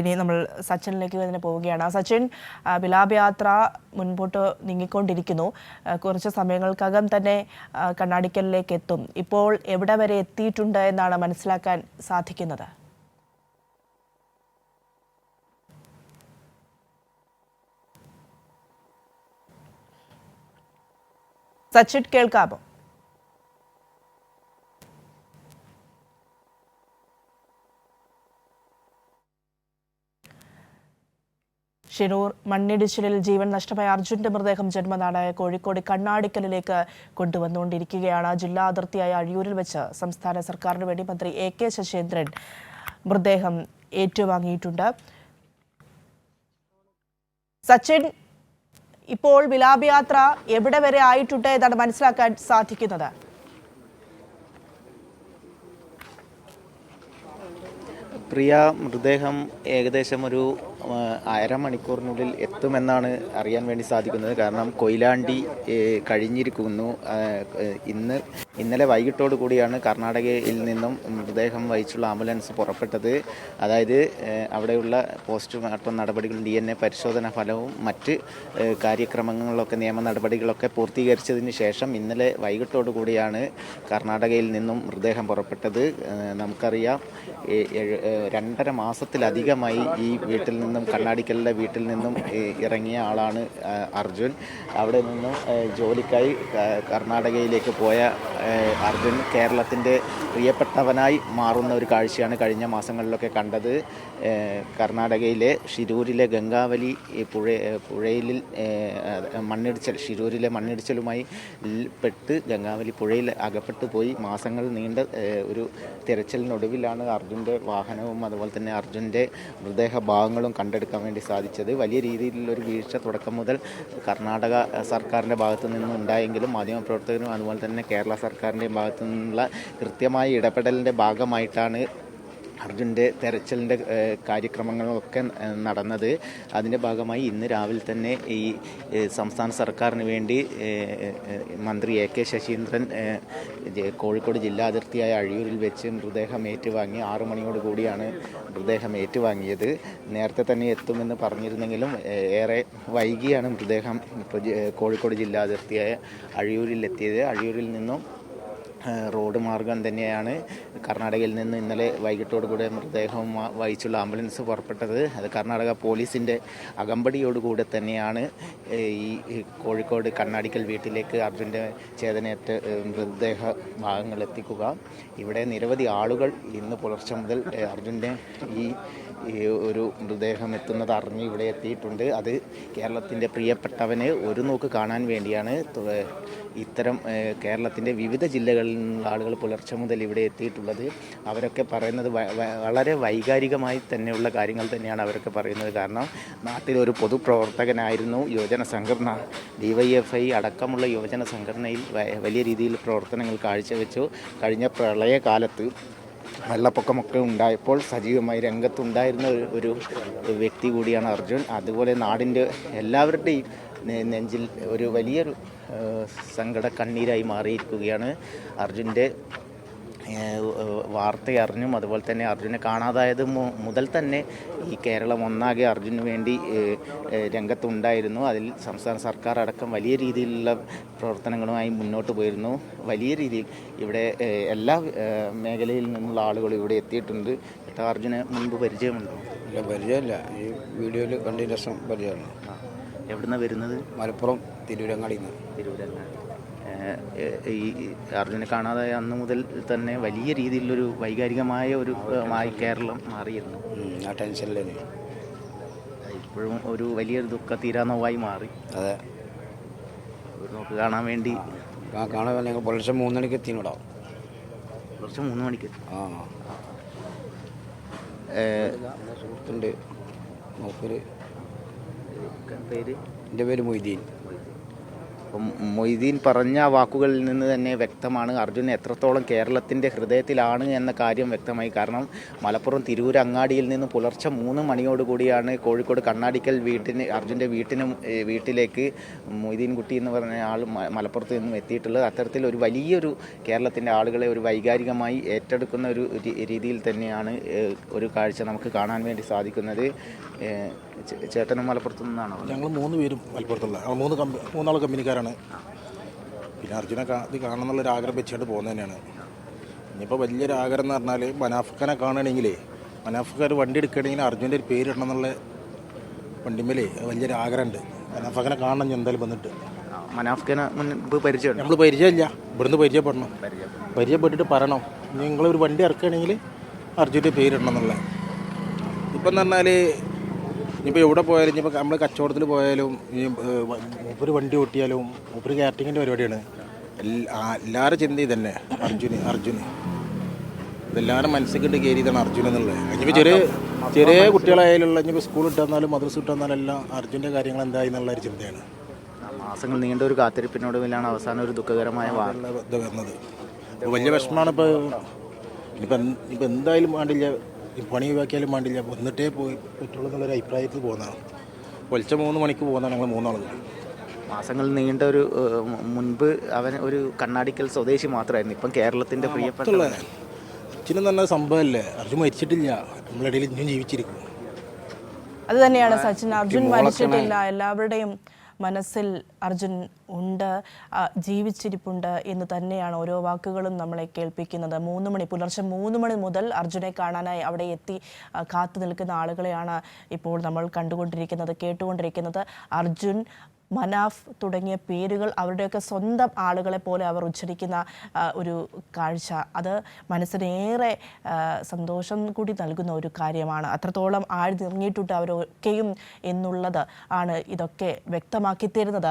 ഇനി നമ്മൾ സച്ചിനിലേക്ക് തന്നെ പോവുകയാണ്. സച്ചിൻ, വിലാപയാത്ര മുൻപോട്ട് നീങ്ങിക്കൊണ്ടിരിക്കുന്നു. കുറച്ച് സമയങ്ങൾക്കകം തന്നെ കണ്ണാടിക്കലിലേക്ക് എത്തും. ഇപ്പോൾ എവിടെ വരെ എത്തിയിട്ടുണ്ട് എന്നാണ് മനസ്സിലാക്കാൻ സാധിക്കുന്നത്? സച്ചിൻ, കേൾക്കാമോ? ഷിരൂർ മണ്ണിടിച്ചിലിൽ ജീവൻ നഷ്ടമായ അർജുന്റെ മൃതദേഹം ജന്മനാടായ കോഴിക്കോട് കണ്ണാടിക്കലിലേക്ക് കൊണ്ടുവന്നുകൊണ്ടിരിക്കുകയാണ്. ജില്ലാ അതിർത്തിയായ അഴിയൂരിൽ വെച്ച് സംസ്ഥാന സർക്കാരിന് വേണ്ടി മന്ത്രി AK ശശീന്ദ്രൻ മൃതദേഹം ഏറ്റുവാങ്ങിയിട്ടുണ്ട്. സച്ചിൻ, ഇപ്പോൾ വിലാപയാത്ര എവിടെ വരെ ആയിട്ടുണ്ട് എന്നാണ് മനസ്സിലാക്കാൻ സാധിക്കുന്നത്? പ്രിയ, മൃതദേഹം ഏകദേശം ഒരു അരമണിക്കൂറിനുള്ളിൽ എത്തുമെന്നാണ് അറിയാൻ വേണ്ടി സാധിക്കുന്നത്. കാരണം കൊയിലാണ്ടി കഴിഞ്ഞിരിക്കുന്നു. ഇന്നലെ വൈകിട്ടോടു കൂടിയാണ് കർണാടകയിൽ നിന്നും മൃതദേഹം വഹിച്ചുള്ള ആംബുലൻസ് പുറപ്പെട്ടത്. അതായത് അവിടെയുള്ള പോസ്റ്റ്മോർട്ടം നടപടികളും DNA പരിശോധന ഫലവും മറ്റ് കാര്യക്രമങ്ങളൊക്കെ നിയമ നടപടികളൊക്കെ പൂർത്തീകരിച്ചതിന് ശേഷം ഇന്നലെ വൈകിട്ടോടു കൂടിയാണ് കർണാടകയിൽ നിന്നും മൃതദേഹം പുറപ്പെട്ടത്. നമുക്കറിയാം, 2.5 മാസത്തിലധികമായി ഈ വീട്ടിൽ നിന്നും കണ്ണാടിക്കലിൻ്റെ വീട്ടിൽ നിന്നും ഇറങ്ങിയ ആളാണ് അർജുൻ. അവിടെ നിന്നും ജോലിക്കായി കർണാടകയിലേക്ക് പോയ അർജുൻ കേരളത്തിൻ്റെ പ്രിയപ്പെട്ടവനായി മാറുന്ന ഒരു കാഴ്ചയാണ് കഴിഞ്ഞ മാസങ്ങളിലൊക്കെ കണ്ടത്. കർണാടകയിലെ ഷിരൂരിലെ ഗംഗാവലി പുഴയിൽ ഷിരൂരിലെ മണ്ണിടിച്ചിലുമായി പെട്ട് ഗംഗാവലി പുഴയിൽ അകപ്പെട്ടു പോയി മാസങ്ങൾ നീണ്ട ഒരു തിരച്ചിലിനൊടുവിലാണ് അർജുൻ്റെ വാഹനവും അതുപോലെ തന്നെ അർജുൻ്റെ മൃതദേഹ ഭാഗങ്ങളും കണ്ടെടുക്കാൻ വേണ്ടി സാധിച്ചത്. വലിയ രീതിയിലുള്ളൊരു വീഴ്ച തുടക്കം മുതൽ കർണാടക സർക്കാരിൻ്റെ ഭാഗത്തു നിന്നും ഉണ്ടായെങ്കിലും മാധ്യമപ്രവർത്തകരും അതുപോലെ തന്നെ കേരള സർക്കാരിൻ്റെയും ഭാഗത്തു നിന്നുള്ള കൃത്യമായ ഇടപെടലിൻ്റെ ഭാഗമായിട്ടാണ് അർജുൻ്റെ തെരച്ചിലിൻ്റെ കാര്യക്രമങ്ങളൊക്കെ നടന്നത്. അതിൻ്റെ ഭാഗമായി ഇന്ന് രാവിലെ തന്നെ ഈ സംസ്ഥാന സർക്കാരിന് വേണ്ടി മന്ത്രി AK ശശീന്ദ്രൻ കോഴിക്കോട് ജില്ലാ അതിർത്തിയായ അഴിയൂരിൽ വെച്ച് മൃതദേഹം ഏറ്റുവാങ്ങി 6 മണിയോട് കൂടിയാണ് മൃതദേഹം ഏറ്റുവാങ്ങിയത്. നേരത്തെ തന്നെ എത്തുമെന്ന് പറഞ്ഞിരുന്നെങ്കിലും ഏറെ വൈകിയാണ് മൃതദേഹം കോഴിക്കോട് ജില്ലാ അതിർത്തിയായ അഴിയൂരിൽ എത്തിയത്. അഴിയൂരിൽ നിന്നും റോഡ് മാർഗം തന്നെയാണ് കർണാടകയിൽ നിന്ന് ഇന്നലെ വൈകിട്ടോടുകൂടെ മൃതദേഹവും വഹിച്ചുള്ള ആംബുലൻസ് പുറപ്പെട്ടത്. അത് കർണാടക പോലീസിൻ്റെ അകമ്പടിയോടുകൂടെ തന്നെയാണ് ഈ കോഴിക്കോട് കണ്ണാടിക്കൽ വീട്ടിലേക്ക് അർജുൻ്റെ ചേതനയേറ്റ മൃതദേഹ ഭാഗങ്ങൾ എത്തിക്കുക. ഇവിടെ നിരവധി ആളുകൾ ഇന്ന് പുലർച്ചെ മുതൽ അർജുൻ്റെ ഈ ഒരു മൃതദേഹം എത്തുന്നത് അറിഞ്ഞ് ഇവിടെ എത്തിയിട്ടുണ്ട്. അത് കേരളത്തിൻ്റെ പ്രിയപ്പെട്ടവനെ ഒരു നോക്ക് കാണാൻ വേണ്ടിയാണ് ഇത്തരം കേരളത്തിൻ്റെ വിവിധ ജില്ലകളിൽ നിന്നുള്ള ആളുകൾ പുലർച്ചെ മുതൽ ഇവിടെ എത്തിയിട്ടുള്ളത്. അവരൊക്കെ പറയുന്നത് വളരെ വൈകാരികമായി തന്നെയുള്ള കാര്യങ്ങൾ തന്നെയാണ് അവരൊക്കെ പറയുന്നത്. കാരണം നാട്ടിലൊരു പൊതുപ്രവർത്തകനായിരുന്നു, യുവജന സംഘടന DYFI അടക്കമുള്ള യുവജന സംഘടനയിൽ വലിയ രീതിയിൽ പ്രവർത്തനങ്ങൾ കാഴ്ചവെച്ചു. കഴിഞ്ഞ പ്രളയകാലത്ത് വെള്ളപ്പൊക്കമൊക്കെ ഉണ്ടായപ്പോൾ സജീവമായി രംഗത്തുണ്ടായിരുന്ന ഒരു വ്യക്തി കൂടിയാണ് അർജുൻ. അതുപോലെ നാടിൻ്റെ എല്ലാവരുടെയും നെഞ്ചിൽ ഒരു വലിയൊരു സങ്കട കണ്ണീരായി മാറിയിരിക്കുകയാണ്. അർജുൻ്റെ വാർത്തയറിഞ്ഞും അതുപോലെ തന്നെ അർജുനെ കാണാതായത് മുതൽ തന്നെ ഈ കേരളം ഒന്നാകെ അർജുന് വേണ്ടി രംഗത്തുണ്ടായിരുന്നു. അതിൽ സംസ്ഥാന സർക്കാർ അടക്കം വലിയ രീതിയിലുള്ള പ്രവർത്തനങ്ങളുമായി മുന്നോട്ട് പോയിരുന്നു. വലിയ രീതിയിൽ ഇവിടെ എല്ലാ മേഖലയിൽ നിന്നുള്ള ആളുകൾ ഇവിടെ എത്തിയിട്ടുണ്ട്. അർജുന് മുൻപ് പരിചയമുണ്ടോ? ഇല്ല, പരിചയമില്ല. ഈ വീഡിയോയിൽ കണ്ട രസം പരിചയമാണ്. എവിടുന്നാണ് വരുന്നത്? മലപ്പുറം തിരൂരങ്ങാടിയിൽ നിന്ന്. ഈ അർജുനെ കാണാതായ അന്ന് മുതൽ തന്നെ വലിയ രീതിയിലൊരു വൈകാരികമായ ഒരു കേരളം മാറിയിരുന്നു. ആ ടെൻഷനിൽ ഇപ്പോഴും ഒരു വലിയൊരു തീരാനോവായി മാറി. അതെ, ഒരു നോക്ക് കാണാൻ വേണ്ടി കാണാൻ ഞങ്ങൾ പുലർച്ചെ 3 മണിക്ക് എത്തിനോടാ. പുലർച്ചെ 3 മണിക്ക്? സുഹൃത്തുണ്ട്, പേര്? എൻ്റെ പേര് മൊയ്തീൻ. അപ്പം മൊയ്തീൻ പറഞ്ഞ വാക്കുകളിൽ നിന്ന് തന്നെ വ്യക്തമാണ് അർജുൻ എത്രത്തോളം കേരളത്തിൻ്റെ ഹൃദയത്തിലാണ് എന്ന കാര്യം വ്യക്തമായി. കാരണം മലപ്പുറം തിരൂർ അങ്ങാടിയിൽ നിന്ന് പുലർച്ചെ 3 മണിയോടുകൂടിയാണ് കോഴിക്കോട് കണ്ണാടിക്കൽ അർജുൻ്റെ വീട്ടിലേക്ക് മൊയ്തീൻ കുട്ടി എന്ന് പറഞ്ഞ ആൾ മലപ്പുറത്ത് നിന്നും എത്തിയിട്ടുള്ളത്. അത്തരത്തിൽ ഒരു വലിയൊരു കേരളത്തിൻ്റെ ആളുകളെ ഒരു വൈകാരികമായി ഏറ്റെടുക്കുന്ന ഒരു രീതിയിൽ തന്നെയാണ് ഒരു കാഴ്ച നമുക്ക് കാണാൻ വേണ്ടി സാധിക്കുന്നത്. ചേട്ടനും മലപ്പുറത്തു നിന്നാണോ? ഞങ്ങൾ 3 പേരും മലപ്പുറത്തുള്ള മൂന്നാൾ കമ്പനിക്കാരാണ്. പിന്നെ അർജുനെ ഇത് കാണണം എന്നുള്ളൊരു ആഗ്രഹം വെച്ചുകൊണ്ട് പോകുന്നത് തന്നെയാണ്. ഇനിയിപ്പോൾ വലിയൊരു ആഗ്രഹം എന്ന് പറഞ്ഞാൽ മനാഫ്ഖാനെ കാണണമെങ്കിലേ മനാഫ്ഖാർ വണ്ടി എടുക്കുകയാണെങ്കിൽ അർജുൻ്റെ ഒരു പേരിടണം എന്നുള്ള വണ്ടിമേലേ വലിയൊരു ആഗ്രഹമുണ്ട്. മനാഫ്ഖാനെ കാണണം എന്തായാലും വന്നിട്ട്. മനാഫ്ഖാനെ മുൻപ് പരിചയം നമ്മൾ പരിചയമില്ല, ഇവിടുന്ന് പരിചയപ്പെടണം. പരിചയപ്പെട്ടിട്ട് പറയണം നിങ്ങളൊരു വണ്ടി ഇറക്കുകയാണെങ്കിൽ അർജുൻ്റെ പേരിടണം എന്നുള്ള. ഇപ്പം എന്ന് പറഞ്ഞാൽ ഇനിയിപ്പോൾ എവിടെ പോയാലും ഇനിയിപ്പോൾ നമ്മൾ കച്ചവടത്തിൽ പോയാലും മൂപ്പര് വണ്ടി ഓട്ടിയാലും മൂപ്പര് കാറ്ററിങ്ങിൻ്റെ പരിപാടിയാണ്. എല്ലാവരും ചിന്ത തന്നെ അർജുന് ഇതെല്ലാവരും മനസ്സിൽ കണ്ട് കയറിയതാണ് അർജുൻ എന്നുള്ളത്. ഇനിയിപ്പോൾ ചെറിയ കുട്ടികളായാലുള്ള ഇനിയിപ്പോൾ സ്കൂൾ ഇട്ട് വന്നാലും മദ്രസ ഇട്ട് വന്നാലും എല്ലാം അർജുൻ്റെ കാര്യങ്ങൾ എന്തായി എന്നുള്ള ഒരു ചിന്തയാണ്. മാസങ്ങൾ നീണ്ട ഒരു കാത്തിരിപ്പിനൊടുവിലാണ് അവസാനം ഒരു ദുഃഖകരമായ ഇത് വരുന്നത്. വലിയ വിഷമമാണ്. ഇപ്പം എന്തായാലും വേണ്ടില്ല, പണി ഒഴിവാക്കിയാലും വേണ്ടില്ല, വന്നിട്ടേ പറ്റുള്ളൂ എന്നുള്ളൊരു അഭിപ്രായത്തിൽ പോകുന്നതാണ്. പൊലിച്ച 3 മണിക്ക് പോകുന്നതാണ് ഞങ്ങൾ 3 ആളുകൾ. മാസങ്ങൾ നീണ്ട ഒരു മുൻപ് അവൻ ഒരു കണ്ണാടിക്കൽ സ്വദേശി മാത്രമായിരുന്നു. ഇപ്പം കേരളത്തിൻ്റെ പ്രിയപ്പെട്ട അച്ഛനും തന്നെ സംഭവമല്ലേ. അർജുൻ മരിച്ചിട്ടില്ല, നമ്മളിടയിൽ ഇനിയും ജീവിച്ചിരിക്കും. അത് തന്നെയാണ് സച്ചിൻ. അർജുൻ മരിച്ചിട്ടില്ല, എല്ലാവരുടെയും മനസ്സിൽ അർജുൻ ഉണ്ട്, ജീവിച്ചിരിപ്പുണ്ട് എന്ന് തന്നെയാണ് ഓരോ വാക്കുകളും നമ്മളെ കേൾപ്പിക്കുന്നത്. പുലർച്ചെ 3 മണി മുതൽ അർജുനെ കാണാനായി അവിടെ എത്തി കാത്തു നിൽക്കുന്ന ആളുകളെയാണ് ഇപ്പോൾ നമ്മൾ കണ്ടുകൊണ്ടിരിക്കുന്നത്, കേട്ടുകൊണ്ടിരിക്കുന്നത്. അർജുൻ, മനാഫ് തുടങ്ങിയ പേരുകൾ അവരുടെയൊക്കെ സ്വന്തം ആളുകളെ പോലെ അവർ ഉച്ചരിക്കുന്ന ഒരു കാഴ്ച, അത് മനസ്സിനേറെ സന്തോഷം കൂടി നൽകുന്ന ഒരു കാര്യമാണ്. അത്രത്തോളം ആഴ്ന്നിറങ്ങിയിട്ടുണ്ട് അവരൊക്കെയും എന്നുള്ളത് ആണ് ഇതൊക്കെ വ്യക്തമാക്കി തരുന്നത്.